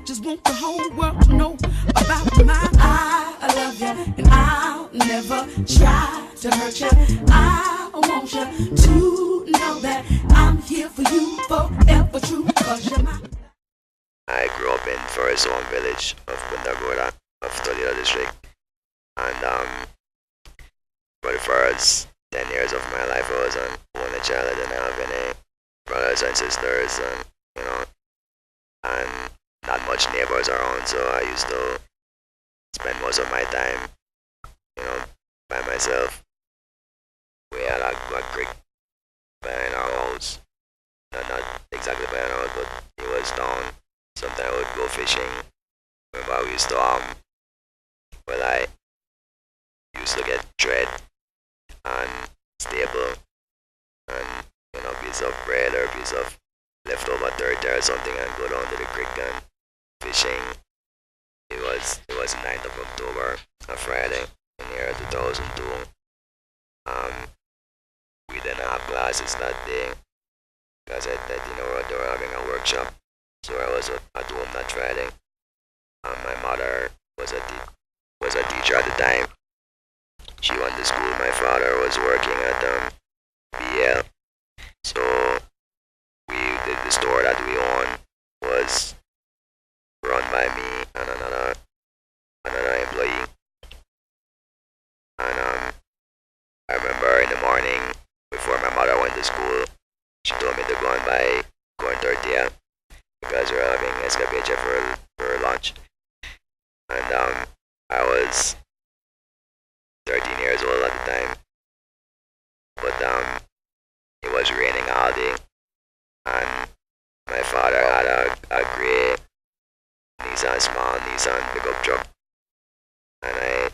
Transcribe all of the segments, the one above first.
just want the whole world to know about my I love you, and I'll never try to hurt you. I want you to know that I'm here for you forever true, 'cause you're my. I grew up in Forest Home village of Punta Gorda of Toledo district, and for the first 10 years of my life I was an only child. I didn't have any brothers and sisters, and and not much neighbors around, so I used to spend most of my time, you know, by myself. We had a creek behind our house, not exactly behind our house, but it was down. Sometimes I would go fishing. Remember we used to well, I used to get thread and staple and piece of bread or piece of leftover turkey or something, and go down to the creek and fishing. It was the 9th of October, a Friday in the year 2002. We didn't have classes that day because I they were having a workshop, so I was at home that Friday. My mother was a teacher at the time. She went to school. My father was working at BL. So the store that we owned was run by me and another employee. And I remember in the morning before my mother went to school, she told me to go and buy corn tortilla because we were having escabeche for lunch. And I was 13 years old at the time, but it was raining all day, and my father had a grey small Nissan pickup truck, and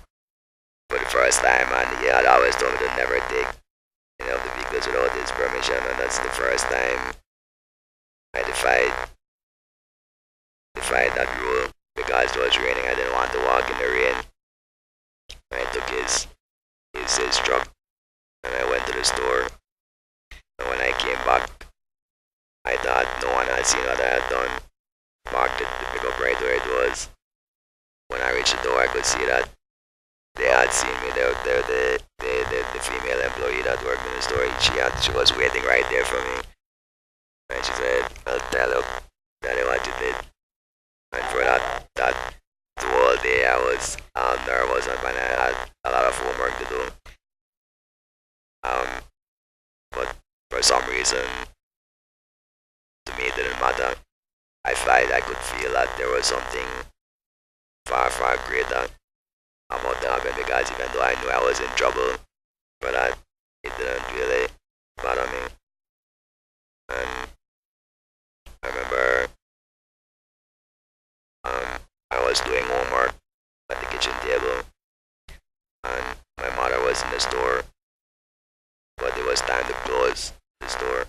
for the first time, and he had always told me to never take any of the vehicles without his permission, and that's the first time I defied that rule because it was raining. I didn't want to walk in the rain. I took his truck and I went to the store. And when I came back, I thought no one had seen what I had done. Parked the pickup right where it was. When I reached the door, I could see that they had seen me. The female employee that worked in the store. She was waiting right there for me. And she said, "I'll tell you, Daddy, what you did." And for that the whole day, I was nervous, and I had a lot of homework to do. But for some reason, to me, it didn't matter. I could feel that there was something far, far greater about to happen, because even though I knew I was in trouble for that, it didn't really bother me. And I remember I was doing homework at the kitchen table, and my mother was in the store, but it was time to close the store,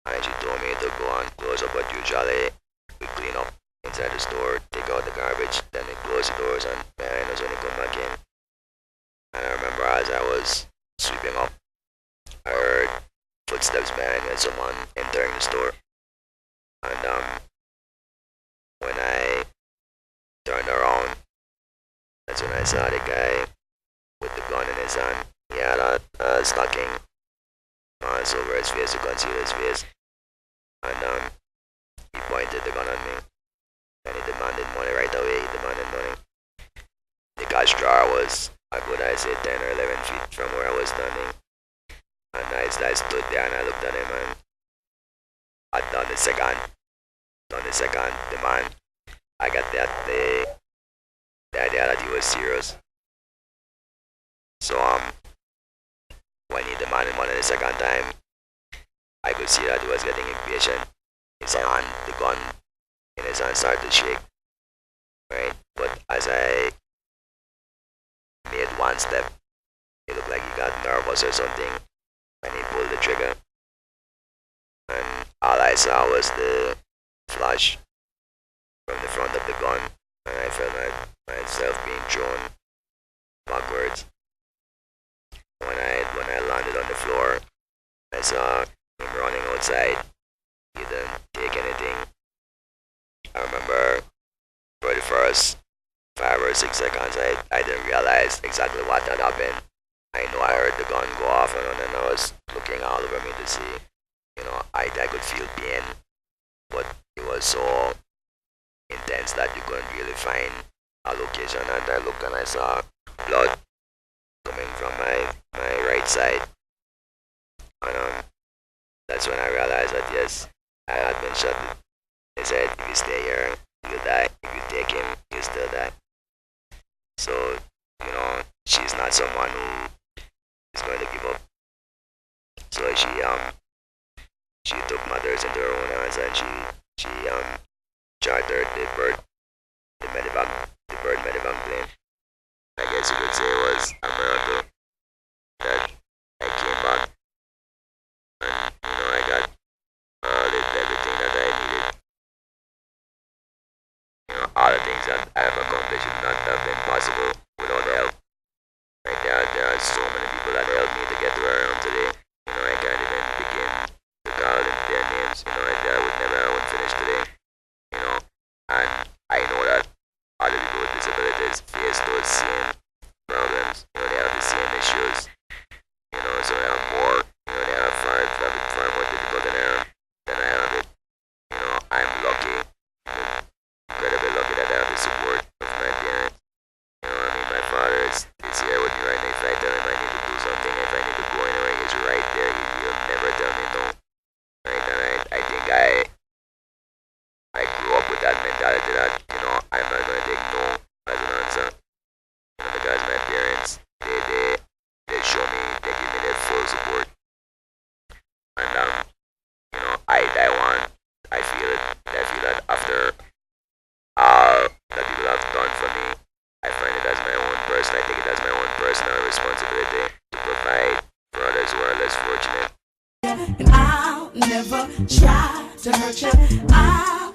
and she told me to go and close up. But usually we clean up inside the store, take out the garbage, then we close the doors and behind us when we come back in. And I remember as I was sweeping up, I heard footsteps behind me and someone entering the store. And when I turned around, that's when I saw the guy with the gun in his hand. He had a stocking mask over his face to conceal his face, and he pointed the gun at me, and he demanded money right away. He demanded money. The cash drawer was a good, I say, 10 or 11 feet from where I was standing, and I stood there and I looked at him, and I'd done the second demand. I got the idea that he was serious. So when he demanded money the second time, I could see that he was getting impatient. His hand, the gun in his hand, started to shake. Right? But as I made one step, it looked like he got nervous or something, and he pulled the trigger. And all I saw was the flash from the front of the gun, and I felt myself being thrown backwards. When I landed on the floor, I saw him running outside. He didn't take anything. I remember 6 seconds. I didn't realize exactly what had happened. I know I heard the gun go off, and then I was looking all over me to see. I could feel pain, but it was so intense that you couldn't really find a location. And I looked and I saw blood coming from my right side, and that's when I realized that yes, I had been shot. They said if you stay here, you'll die. If you take him, you'll still die. So she's not someone who is going to give up. So she took matters into her own hands, and she chartered the bird medevac plane. I guess you could say it was a miracle that I came back, and I got everything that I needed. All the things that I have accomplished would not have been possible without help. Like there are so many people that helped me to get to where I am today. I can't even begin to call their names. I would finish today. And I know that other people with disabilities face those same problems. They have the same issues. So they have more. They have far more difficult than I have it. I'm lucky, incredibly lucky that I have the support of my parents. My father is here with me right now. If I tell him I need to do something, if I need to go anywhere, he's right there. He'll never tell me no. Right? And I think I grew up with that mentality that, I'm not going to take no as an answer. Because my parents, they show me, they give me their full support. And, I feel that after all that people have done for me, I find it as my own I take it as my own personal responsibility to provide for others who are less fortunate. And I'll never try to hurt you.